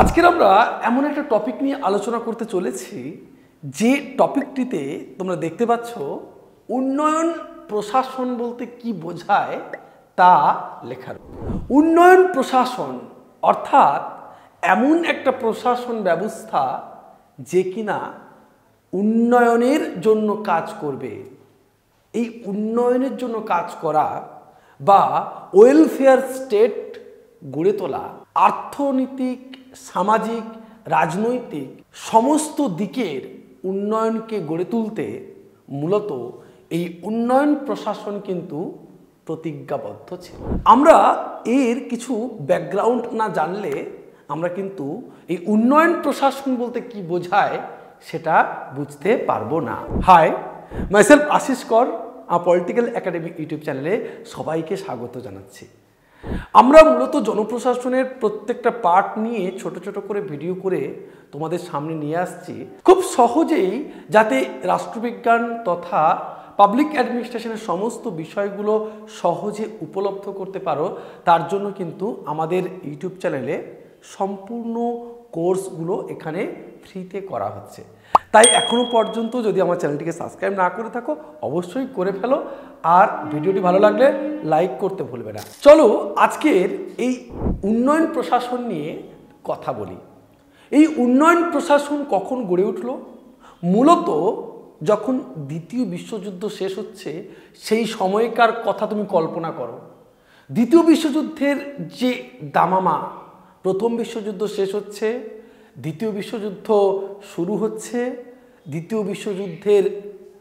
আজকের আমরা এমন একটা টপিক নিয়ে আলোচনা করতে চলেছি যে টপিকটিতে তোমরা দেখতে পাচ্ছ উন্নয়ন প্রশাসন বলতে কি বোঝায় তা লেখার। উন্নয়ন প্রশাসন অর্থাৎ এমন একটা প্রশাসন ব্যবস্থা যে কিনা উন্নয়নের জন্য কাজ করবে। এই উন্নয়নের জন্য কাজ করা বা ওয়েলফেয়ার স্টেট গড়ে তোলা অর্থনৈতিক, সামাজিক, রাজনৈতিক সমস্ত দিকের উন্নয়নকে গড়ে তুলতে মূলত এই উন্নয়ন প্রশাসন কিন্তু প্রতিজ্ঞাবদ্ধ ছিল। আমরা এর কিছু ব্যাকগ্রাউন্ড না জানলে আমরা কিন্তু এই উন্নয়ন প্রশাসন বলতে কি বোঝায় সেটা বুঝতে পারবো না। হাই, মাইসেলফ আশিস কর, পলিটিক্যাল একাডেমি ইউটিউব চ্যানেলে সবাইকে স্বাগত জানাচ্ছি। আমরা মূলত জনপ্রশাসনের প্রত্যেকটা পার্ট নিয়ে ছোট ছোট করে ভিডিও করে তোমাদের সামনে নিয়ে আসছি, খুব সহজেই যাতে রাষ্ট্রবিজ্ঞান তথা পাবলিক অ্যাডমিনিস্ট্রেশনের সমস্ত বিষয়গুলো সহজে উপলব্ধ করতে পারো। তার জন্য কিন্তু আমাদের ইউটিউব চ্যানেলে সম্পূর্ণ কোর্সগুলো এখানে ফ্রিতে করা হচ্ছে। তাই এখনো পর্যন্ত যদি আমার চ্যানেলটিকে সাবস্ক্রাইব না করে থাকো অবশ্যই করে ফেলো, আর ভিডিওটি ভালো লাগলে লাইক করতে ভুলবে না। চলো আজকের এই উন্নয়ন প্রশাসন নিয়ে কথা বলি। এই উন্নয়ন প্রশাসন কখন গড়ে উঠল? মূলত যখন দ্বিতীয় বিশ্বযুদ্ধ শেষ হচ্ছে সেই সময়কার কথা তুমি কল্পনা করো। দ্বিতীয় বিশ্বযুদ্ধের যে দামামা, প্রথম বিশ্বযুদ্ধ শেষ হচ্ছে, দ্বিতীয় বিশ্বযুদ্ধ শুরু হচ্ছে, দ্বিতীয় বিশ্বযুদ্ধের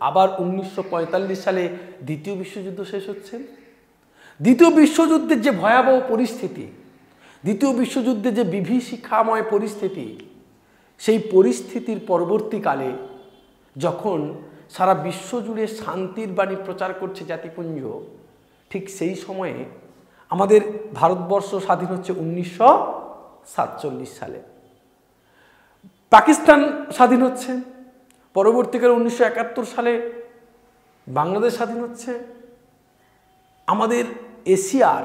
আবার 1945 সালে দ্বিতীয় বিশ্বযুদ্ধ শেষ হচ্ছে। দ্বিতীয় বিশ্বযুদ্ধের যে ভয়াবহ পরিস্থিতি, দ্বিতীয় বিশ্বযুদ্ধে যে বিভীষিকাময় পরিস্থিতি, সেই পরিস্থিতির পরবর্তীকালে যখন সারা বিশ্বজুড়ে শান্তির বাণী প্রচার করছে জাতিপুঞ্জ, ঠিক সেই সময়ে আমাদের ভারতবর্ষ স্বাধীন হচ্ছে 1947 সালে। পাকিস্তান স্বাধীন হচ্ছে, পরবর্তীকালে 1971 সালে বাংলাদেশ স্বাধীন হচ্ছে। আমাদের এশিয়ার,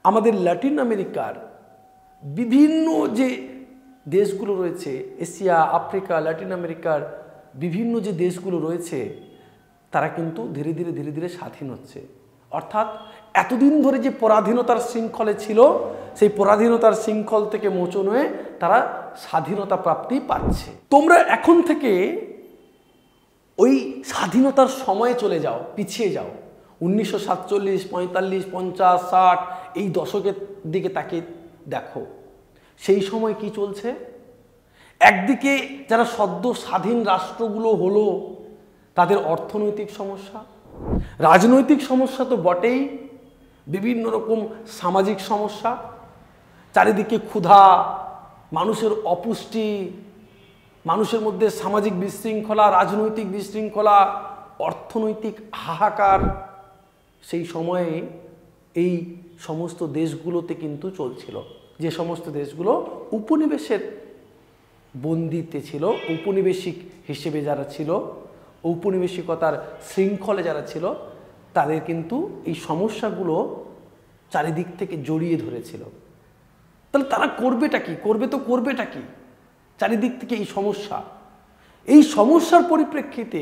আমাদের ল্যাটিন আমেরিকার বিভিন্ন যে দেশগুলো রয়েছে, এশিয়া, আফ্রিকা, ল্যাটিন আমেরিকার বিভিন্ন যে দেশগুলো রয়েছে তারা কিন্তু ধীরে ধীরে স্বাধীন হচ্ছে। অর্থাৎ এতদিন ধরে যে পরাধীনতার শৃঙ্খলে ছিল সেই পরাধীনতার শৃঙ্খল থেকে মোচন হয়ে তারা স্বাধীনতা প্রাপ্তি পাচ্ছে। তোমরা এখন থেকে ওই স্বাধীনতার সময়ে চলে যাও, পিছিয়ে যাও, 1947, 45, 50, 60 এই দশকের দিকে তাকে দেখো। সেই সময় কি চলছে? একদিকে যারা সদ্য স্বাধীন রাষ্ট্রগুলো হলো তাদের অর্থনৈতিক সমস্যা, রাজনৈতিক সমস্যা তো বটেই, বিভিন্ন রকম সামাজিক সমস্যা, চারিদিকে ক্ষুধা, মানুষের অপুষ্টি, মানুষের মধ্যে সামাজিক বিশৃঙ্খলা, রাজনৈতিক বিশৃঙ্খলা, অর্থনৈতিক হাহাকার। সেই সময়ে এই সমস্ত দেশগুলোতে কিন্তু চলছিল, যে সমস্ত দেশগুলো উপনিবেশের বন্দিতে ছিল, ঔপনিবেশিক হিসেবে যারা ছিল, ঔপনিবেশিকতার শৃঙ্খলে যারা ছিল, তাদের কিন্তু এই সমস্যাগুলো চারিদিক থেকে জড়িয়ে ধরেছিল। তাহলে তারা করবেটা কি? করবেটা কি? চারিদিক থেকে এই সমস্যা, এই সমস্যার পরিপ্রেক্ষিতে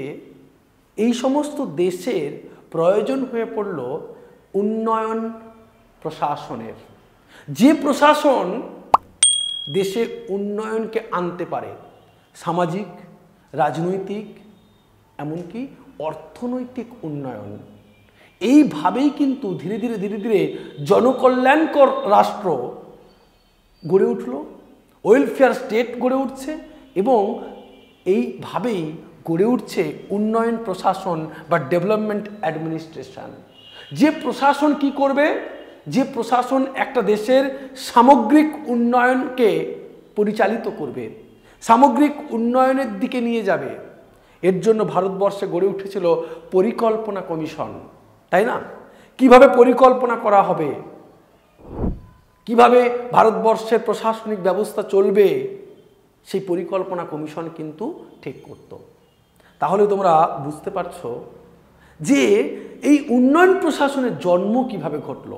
এই সমস্ত দেশের প্রয়োজন হয়ে পড়ল উন্নয়ন প্রশাসনের। যে প্রশাসন দেশের উন্নয়নকে আনতে পারে, সামাজিক, রাজনৈতিক, এমনকি অর্থনৈতিক উন্নয়ন। এইভাবেই কিন্তু ধীরে ধীরে জনকল্যাণকর রাষ্ট্র গড়ে উঠল, ওয়েলফেয়ার স্টেট গড়ে উঠছে, এবং এইভাবেই গড়ে উঠছে উন্নয়ন প্রশাসন বা ডেভেলপমেন্ট অ্যাডমিনিস্ট্রেশন। যে প্রশাসন কি করবে? যে প্রশাসন একটা দেশের সামগ্রিক উন্নয়নকে পরিচালিত করবে, সামগ্রিক উন্নয়নের দিকে নিয়ে যাবে। এর জন্য ভারতবর্ষে গড়ে উঠেছিল পরিকল্পনা কমিশন, তাই না? কিভাবে পরিকল্পনা করা হবে, কিভাবে ভারতবর্ষের প্রশাসনিক ব্যবস্থা চলবে, সেই পরিকল্পনা কমিশন কিন্তু ঠিক করত। তাহলে তোমরা বুঝতে পারছো যে এই উন্নয়ন প্রশাসনের জন্ম কিভাবে ঘটলো।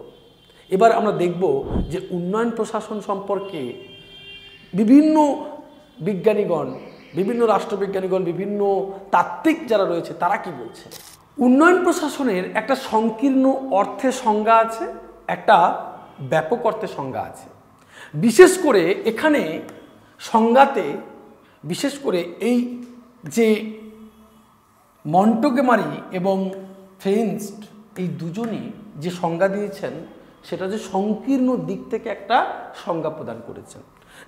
এবার আমরা দেখব যে উন্নয়ন প্রশাসন সম্পর্কে বিভিন্ন বিজ্ঞানীগণ, বিভিন্ন রাষ্ট্রবিজ্ঞানীগণ, বিভিন্ন তাত্ত্বিক যারা রয়েছে তারা কি বলছে? উন্নয়ন প্রশাসনের একটা সংকীর্ণ অর্থের সংজ্ঞা আছে, একটা ব্যাপক অর্থের সংজ্ঞা আছে। বিশেষ করে এখানে সংজ্ঞাতে বিশেষ করে এই যে মন্টেগোমারি এবং ফেইনস্ট এই দুজনই যে সংজ্ঞা দিয়েছেন সেটা যে সংকীর্ণ দিক থেকে একটা সংজ্ঞা প্রদান করেছেন।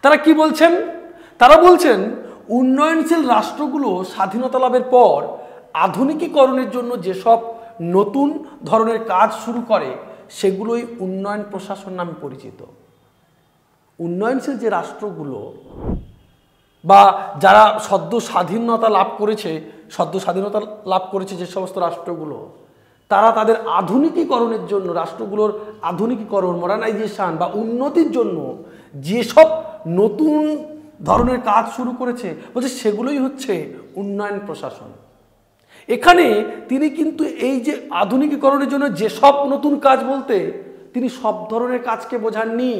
তারা কি বলছেন? তারা বলছেন উন্নয়নশীল রাষ্ট্রগুলো স্বাধীনতা লাভের পর আধুনিকীকরণের জন্য যেসব নতুন ধরনের কাজ শুরু করে সেগুলোই উন্নয়ন প্রশাসন নামে পরিচিত। উন্নয়নশীল যে রাষ্ট্রগুলো বা যারা সদ্য স্বাধীনতা লাভ করেছে যে সমস্ত রাষ্ট্রগুলো, তারা তাদের আধুনিকীকরণের জন্য, রাষ্ট্রগুলোর আধুনিকীকরণ, মডার্নাইজেশন বা উন্নতির জন্য যেসব নতুন ধরনের কাজ শুরু করেছে বলছে সেগুলোই হচ্ছে উন্নয়ন প্রশাসন। এখানে তিনি কিন্তু এই যে আধুনিকীকরণের জন্য যেসব নতুন কাজ বলতে তিনি সব ধরনের কাজকে বোঝাননি,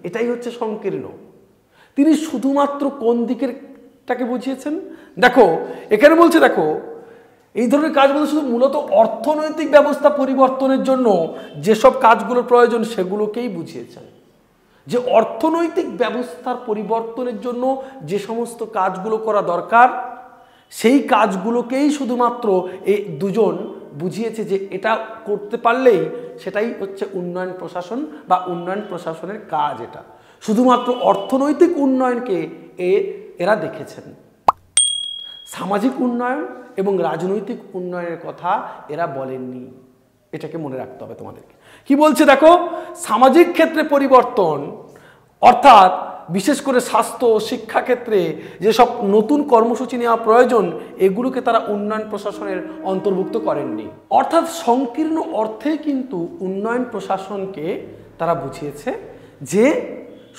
এটাই হচ্ছে সংকীর্ণ। তিনি শুধুমাত্র কোন দিকেরটাকে বুঝিয়েছেন? দেখো এখানে বলছে, দেখো এই ধরনের কাজ বলতে শুধু মূলত অর্থনৈতিক ব্যবস্থা পরিবর্তনের জন্য যেসব কাজগুলোর প্রয়োজন সেগুলোকেই বুঝিয়েছেন। যে অর্থনৈতিক ব্যবস্থার পরিবর্তনের জন্য যে সমস্ত কাজগুলো করা দরকার সেই কাজগুলোকেই শুধুমাত্র এই দুজন বুঝিয়েছে যে এটা করতে পারলেই সেটাই হচ্ছে উন্নয়ন প্রশাসন বা উন্নয়ন প্রশাসনের কাজ। এটা শুধুমাত্র অর্থনৈতিক উন্নয়নকে এরা দেখেছেন। সামাজিক উন্নয়ন এবং রাজনৈতিক উন্নয়নের কথা এরা বলেননি। এটাকে মনে রাখতে হবে তোমাদেরকে। কি বলছে দেখো, সামাজিক ক্ষেত্রে পরিবর্তন অর্থাৎ বিশেষ করে স্বাস্থ্য শিক্ষা ক্ষেত্রে যেসব নতুন কর্মসূচি নেওয়া প্রয়োজন এগুলোকে তারা উন্নয়ন প্রশাসনের অন্তর্ভুক্ত করেননি। অর্থাৎ সংকীর্ণ অর্থে কিন্তু উন্নয়ন প্রশাসনকে তারা বুঝিয়েছে যে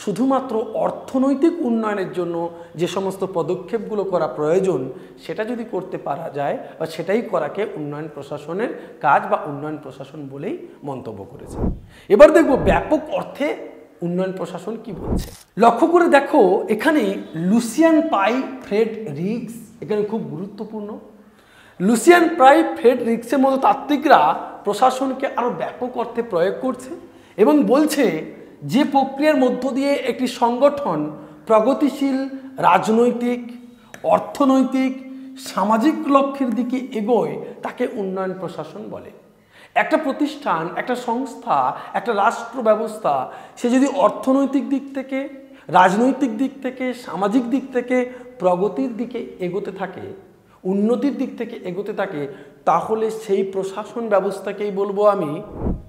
শুধুমাত্র অর্থনৈতিক উন্নয়নের জন্য যে সমস্ত পদক্ষেপগুলো করা প্রয়োজন সেটা যদি করতে পারা যায় বা সেটাই করাকে উন্নয়ন প্রশাসনের কাজ বা উন্নয়ন প্রশাসন বলেই মন্তব্য করেছে। এবার দেখব ব্যাপক অর্থে উন্নয়ন প্রশাসন কি বলছে। লক্ষ্য করে দেখো এখানে লুসিয়ান পাই ফ্রেডরিক্স এখানে খুব গুরুত্বপূর্ণ। লুসিয়ান পাই ফ্রেডরিক্সের মতো তাত্ত্বিকরা প্রশাসনকে আরো ব্যাপক অর্থে প্রয়োগ করছে এবং বলছে যে প্রক্রিয়ার মধ্য দিয়ে একটি সংগঠন প্রগতিশীল রাজনৈতিক, অর্থনৈতিক, সামাজিক লক্ষ্যের দিকে এগোয় তাকে উন্নয়ন প্রশাসন বলে। একটা প্রতিষ্ঠান, একটা সংস্থা, একটা রাষ্ট্র ব্যবস্থা সে যদি অর্থনৈতিক দিক থেকে, রাজনৈতিক দিক থেকে, সামাজিক দিক থেকে প্রগতির দিকে এগোতে থাকে, উন্নতির দিক থেকে এগোতে থাকে, তাহলে সেই প্রশাসন ব্যবস্থাকেই বলবো আমি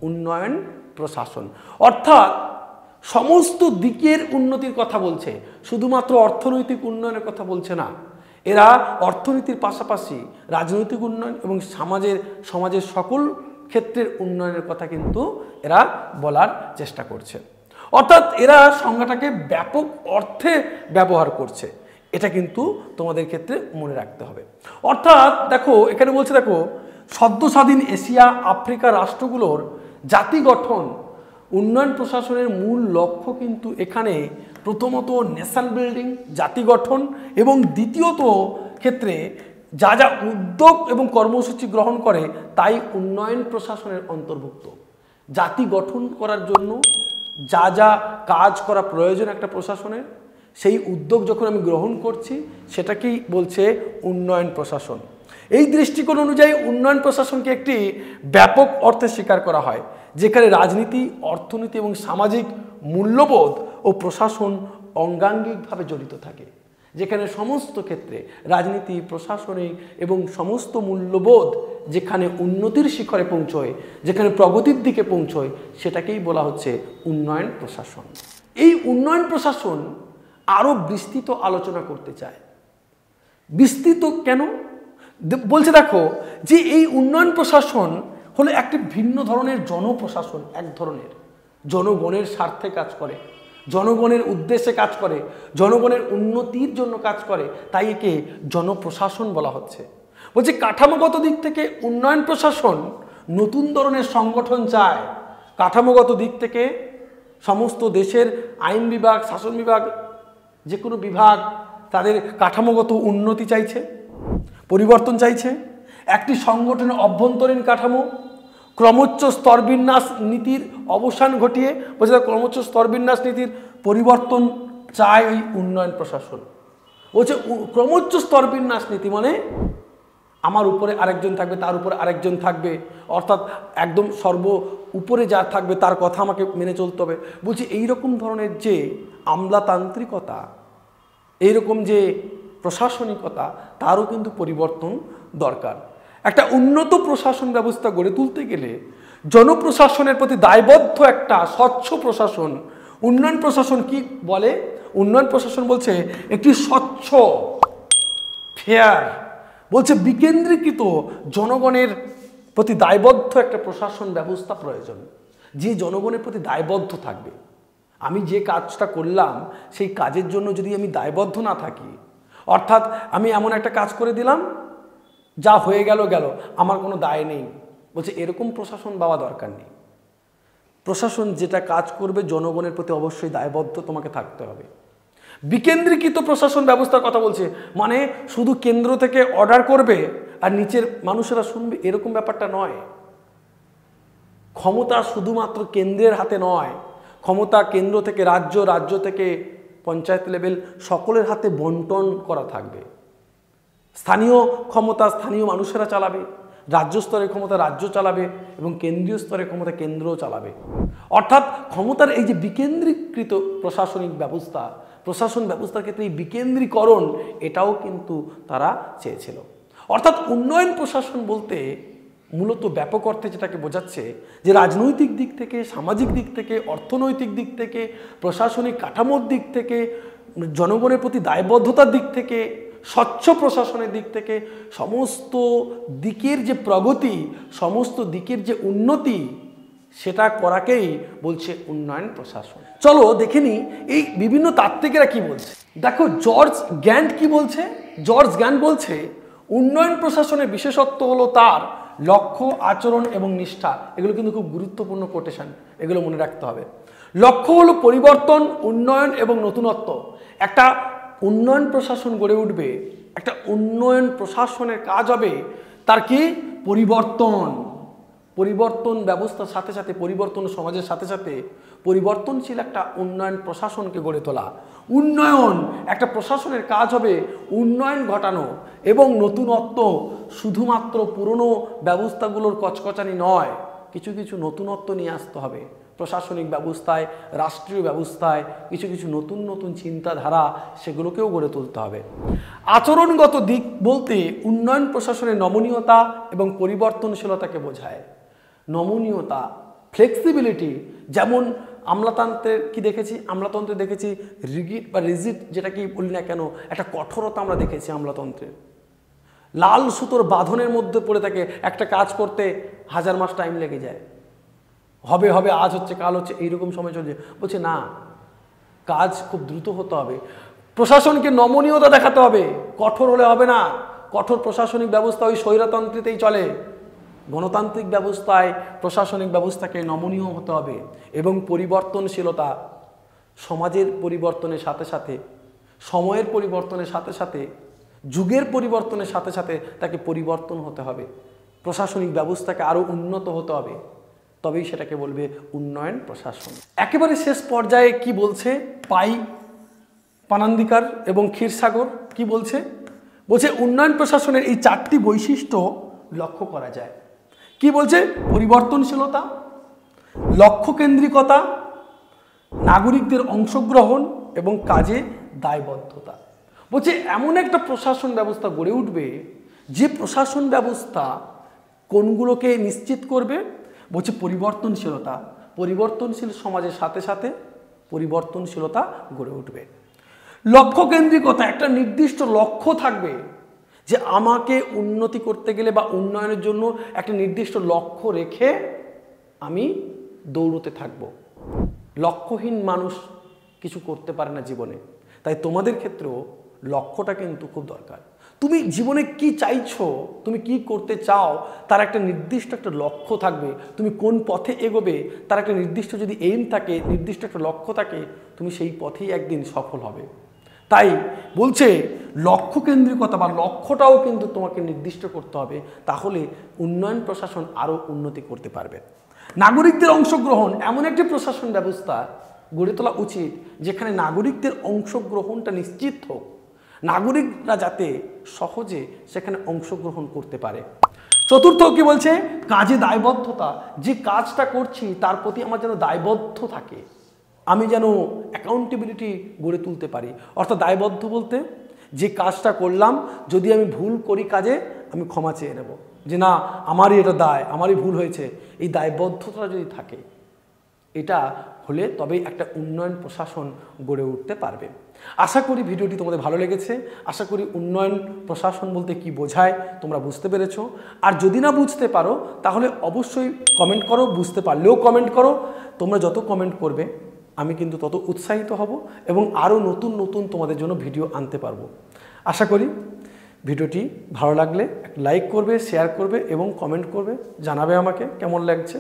উন্নয়ন প্রশাসন। অর্থাৎ সমস্ত দিকের উন্নতির কথা বলছে, শুধুমাত্র অর্থনৈতিক উন্নয়নের কথা বলছে না। এরা অর্থনীতির পাশাপাশি রাজনৈতিক উন্নয়ন এবং সমাজের সকল ক্ষেত্রের উন্নয়নের কথা কিন্তু এরা বলার চেষ্টা করছে। অর্থাৎ এরা সংজ্ঞাটাকে ব্যাপক অর্থে ব্যবহার করছে, এটা কিন্তু তোমাদের ক্ষেত্রে মনে রাখতে হবে। অর্থাৎ দেখো এখানে বলছে, দেখো সদ্য স্বাধীন এশিয়া আফ্রিকা রাষ্ট্রগুলোর জাতি গঠন উন্নয়ন প্রশাসনের মূল লক্ষ্য কিন্তু এখানে প্রথমত নেশন বিল্ডিং, জাতি গঠন, এবং দ্বিতীয়ত ক্ষেত্রে যা যা উদ্যোগ এবং কর্মসূচি গ্রহণ করে তাই উন্নয়ন প্রশাসনের অন্তর্ভুক্ত। জাতি গঠন করার জন্য যা যা কাজ করা প্রয়োজন একটা প্রশাসনের, সেই উদ্যোগ যখন আমি গ্রহণ করছি সেটাকেই বলছে উন্নয়ন প্রশাসন। এই দৃষ্টিকোণ অনুযায়ী উন্নয়ন প্রশাসনকে একটি ব্যাপক অর্থে স্বীকার করা হয়, যেখানে রাজনীতি, অর্থনীতি এবং সামাজিক মূল্যবোধ ও প্রশাসন অঙ্গাঙ্গিকভাবে জড়িত থাকে। যেখানে সমস্ত ক্ষেত্রে রাজনীতি, প্রশাসনিক এবং সমস্ত মূল্যবোধ যেখানে উন্নতির শিখরে পৌঁছয়, যেখানে প্রগতির দিকে পৌঁছয়, সেটাকেই বলা হচ্ছে উন্নয়ন প্রশাসন। এই উন্নয়ন প্রশাসন আরও বিস্তৃত আলোচনা করতে চায়। বিস্তৃত কেন বলছে, দেখো যে এই উন্নয়ন প্রশাসন হলো একটি ভিন্ন ধরনের জনপ্রশাসন, এক ধরনের জনগণের স্বার্থে কাজ করে, জনগণের উদ্দেশ্যে কাজ করে, জনগণের উন্নতির জন্য কাজ করে, তাই একে জনপ্রশাসন বলা হচ্ছে। বলছে কাঠামোগত দিক থেকে উন্নয়ন প্রশাসন নতুন ধরনের সংগঠন চায়। কাঠামোগত দিক থেকে সমস্ত দেশের আইন বিভাগ, শাসন বিভাগ যে কোনো বিভাগ তাদের কাঠামোগত উন্নতি চাইছে, পরিবর্তন চাইছে। একটি সংগঠনের অভ্যন্তরীণ কাঠামো ক্রমোচ্চ স্তরবিন্যাস নীতির অবসান ঘটিয়ে বলছে ক্রমোচ্চ স্তরবিন্যাস নীতির পরিবর্তন চায় ওই উন্নয়ন প্রশাসন। বলছে ক্রমোচ্চ স্তরবিন্যাস নীতি মানে আমার উপরে আরেকজন থাকবে, তার উপরে আরেকজন থাকবে, অর্থাৎ একদম সর্ব উপরে যা থাকবে তার কথা আমাকে মেনে চলতে হবে। বলছি এইরকম ধরনের যে আমলাতান্ত্রিকতা, এইরকম যে প্রশাসনিকতা, তারও কিন্তু পরিবর্তন দরকার। একটা উন্নত প্রশাসন ব্যবস্থা গড়ে তুলতে গেলে জনপ্রশাসনের প্রতি দায়বদ্ধ একটা স্বচ্ছ প্রশাসন, উন্নয়ন প্রশাসন কি বলে? উন্নয়ন প্রশাসন বলছে একটি স্বচ্ছ, ফেয়ার, বলছে বিকেন্দ্রীকৃত, জনগণের প্রতি দায়বদ্ধ একটা প্রশাসন ব্যবস্থা প্রয়োজন, যে জনগণের প্রতি দায়বদ্ধ থাকবে। আমি যে কাজটা করলাম সেই কাজের জন্য যদি আমি দায়বদ্ধ না থাকি, অর্থাৎ আমি এমন একটা কাজ করে দিলাম, যা হয়ে গেল গেল, আমার কোনো দায় নেই, বলছে এরকম প্রশাসন পাওয়া দরকার নেই। প্রশাসন যেটা কাজ করবে জনগণের প্রতি অবশ্যই দায়বদ্ধ তোমাকে থাকতে হবে। বিকেন্দ্রীকৃত প্রশাসন ব্যবস্থার কথা বলছে, মানে শুধু কেন্দ্র থেকে অর্ডার করবে আর নিচের মানুষেরা শুনবে, এরকম ব্যাপারটা নয়। ক্ষমতা শুধুমাত্র কেন্দ্রের হাতে নয়, ক্ষমতা কেন্দ্র থেকে রাজ্য, রাজ্য থেকে পঞ্চায়েত লেভেল, সকলের হাতে বন্টন করা থাকবে। স্থানীয় ক্ষমতা স্থানীয় মানুষেরা চালাবে, রাজ্য স্তরের ক্ষমতা রাজ্য চালাবে এবং কেন্দ্রীয় স্তরের ক্ষমতা কেন্দ্রও চালাবে। অর্থাৎ ক্ষমতার এই যে বিকেন্দ্রীকৃত প্রশাসনিক ব্যবস্থা, প্রশাসন ব্যবস্থার ক্ষেত্রে এই বিকেন্দ্রীকরণ, এটাও কিন্তু তারা চেয়েছিল। অর্থাৎ উন্নয়ন প্রশাসন বলতে মূলত ব্যাপক অর্থে যেটাকে বোঝাচ্ছে যে রাজনৈতিক দিক থেকে, সামাজিক দিক থেকে, অর্থনৈতিক দিক থেকে, প্রশাসনিক কাঠামোর দিক থেকে, জনগণের প্রতি দায়বদ্ধতার দিক থেকে, স্বচ্ছ প্রশাসনের দিক থেকে সমস্ত দিকের যে প্রগতি, সমস্ত দিকের যে উন্নতি, সেটা করাকেই বলছে উন্নয়ন প্রশাসন। চলো দেখে নিই এই বিভিন্ন তাত্ত্বিকেরা কি বলছে। দেখো জর্জ গ্যান্ট কি বলছে। জর্জ গ্যান্ট বলছে উন্নয়ন প্রশাসনের বিশেষত্ব হলো তার লক্ষ্য, আচরণ এবং নিষ্ঠা। এগুলো কিন্তু খুব গুরুত্বপূর্ণ কোটেশন, এগুলো মনে রাখতে হবে। লক্ষ্য হলো পরিবর্তন, উন্নয়ন এবং নতুনত্ব। একটা উন্নয়ন প্রশাসন গড়ে উঠবে, একটা উন্নয়ন প্রশাসনের কাজ হবে তার কি পরিবর্তন, পরিবর্তন ব্যবস্থার সাথে সাথে, পরিবর্তন সমাজের সাথে সাথে পরিবর্তনশীল একটা উন্নয়ন প্রশাসনকে গড়ে তোলা। উন্নয়ন একটা প্রশাসনের কাজ হবে উন্নয়ন ঘটানো এবং নতুনত্ব, শুধুমাত্র পুরনো ব্যবস্থাগুলোর কচকচানি নয়, কিছু কিছু নতুনত্ব নিয়ে আসতে হবে প্রশাসনিক ব্যবস্থায়, রাষ্ট্রীয় ব্যবস্থায়, কিছু কিছু নতুন নতুন চিন্তাধারা, সেগুলোকেও গড়ে তুলতে হবে। আচরণগত দিক বলতে উন্নয়ন প্রশাসনের নমনীয়তা এবং পরিবর্তনশীলতাকে বোঝায়। নমনীয়তা, ফ্লেক্সিবিলিটি, যেমন আমলাতন্ত্রের কি দেখেছি, আমলাতন্ত্রে দেখেছি রিগিড বা রিজিড, যেটা কি বলি না কেন, একটা কঠোরতা আমরা দেখেছি আমলাতন্ত্রের। লাল সুতোর বাঁধনের মধ্যে পড়ে থাকে, একটা কাজ করতে 1000 মাস টাইম লেগে যায়, হবে হবে, আজ হচ্ছে কাল হচ্ছে, এইরকম সময় চলছে। বলছে না, কাজ খুব দ্রুত হতে হবে, প্রশাসনকে নমনীয়তা দেখাতে হবে, কঠোর হলে হবে না। কঠোর প্রশাসনিক ব্যবস্থা ওই স্বৈরতন্ত্রেতেই চলে। গণতান্ত্রিক ব্যবস্থায় প্রশাসনিক ব্যবস্থাকে নমনীয় হতে হবে এবং পরিবর্তনশীলতা, সমাজের পরিবর্তনের সাথে সাথে, সময়ের পরিবর্তনের সাথে সাথে, যুগের পরিবর্তনের সাথে সাথে তাকে পরিবর্তন হতে হবে। প্রশাসনিক ব্যবস্থাকে আরও উন্নত হতে হবে, তবেই সেটাকে বলবে উন্নয়ন প্রশাসন। একেবারে শেষ পর্যায়ে কি বলছে পাই, পানান্দিকার এবং ক্ষীরসাগর কি বলছে? বলছে উন্নয়ন প্রশাসনের এই 4টি বৈশিষ্ট্য লক্ষ্য করা যায়। কি বলছে? পরিবর্তনশীলতা, লক্ষ্যকেন্দ্রিকতা, নাগরিকদের অংশগ্রহণ এবং কাজে দায়বদ্ধতা। বলছে এমন একটা প্রশাসন ব্যবস্থা গড়ে উঠবে যে প্রশাসন ব্যবস্থা কোনগুলোকে নিশ্চিত করবে? বলছে পরিবর্তনশীলতা, পরিবর্তনশীল সমাজের সাথে সাথে পরিবর্তনশীলতা গড়ে উঠবে। লক্ষ্যকেন্দ্রিকতা, একটা নির্দিষ্ট লক্ষ্য থাকবে যে আমাকে উন্নতি করতে গেলে বা উন্নয়নের জন্য একটা নির্দিষ্ট লক্ষ্য রেখে আমি দৌড়তে থাকব। লক্ষ্যহীন মানুষ কিছু করতে পারে না জীবনে। তাই তোমাদের ক্ষেত্রেও লক্ষ্যটা কিন্তু খুব দরকার। তুমি জীবনে কি চাইছো, তুমি কি করতে চাও, তার একটা নির্দিষ্ট একটা লক্ষ্য থাকবে। তুমি কোন পথে এগোবে তার একটা নির্দিষ্ট যদি এইম থাকে, নির্দিষ্ট একটা লক্ষ্য থাকে, তুমি সেই পথেই একদিন সফল হবে। তাই বলছে লক্ষ্য কেন্দ্রিকতা বা লক্ষ্যটাও কিন্তু তোমাকে নির্দিষ্ট করতে হবে, তাহলে উন্নয়ন প্রশাসন আরও উন্নতি করতে পারবে। নাগরিকদের অংশগ্রহণ, এমন একটি প্রশাসন ব্যবস্থা গড়ে তোলা উচিত যেখানে নাগরিকদের অংশগ্রহণটা নিশ্চিত হোক, নাগরিকরা যাতে সহজে সেখানে অংশগ্রহণ করতে পারে। চতুর্থ কি বলছে, কাজে দায়বদ্ধতা, যে কাজটা করছি তার প্রতি আমার যেন দায়বদ্ধ থাকে, আমি যেন অ্যাকাউন্টেবিলিটি গড়ে তুলতে পারি। অর্থাৎ দায়বদ্ধ বলতে যে কাজটা করলাম যদি আমি ভুল করি কাজে, আমি ক্ষমা চেয়ে নেব যে না আমারই এটা দায়, আমারই ভুল হয়েছে, এই দায়বদ্ধতা যদি থাকে, এটা হলে তবেই একটা উন্নয়ন প্রশাসন গড়ে উঠতে পারবে। আশা করি ভিডিওটি তোমাদের ভালো লেগেছে, আশা করি উন্নয়ন প্রশাসন বলতে কি বোঝায় তোমরা বুঝতে পেরেছো। আর যদি না বুঝতে পারো তাহলে অবশ্যই কমেন্ট করো, বুঝতে পারলেও কমেন্ট করো। তোমরা যত কমেন্ট করবে আমি কিন্তু তত উৎসাহিত হব এবং আরও নতুন নতুন তোমাদের জন্য ভিডিও আনতে পারবো। আশা করি ভিডিওটি ভালো লাগলে লাইক করবে, শেয়ার করবে এবং কমেন্ট করবে, জানাবে আমাকে কেমন লাগছে।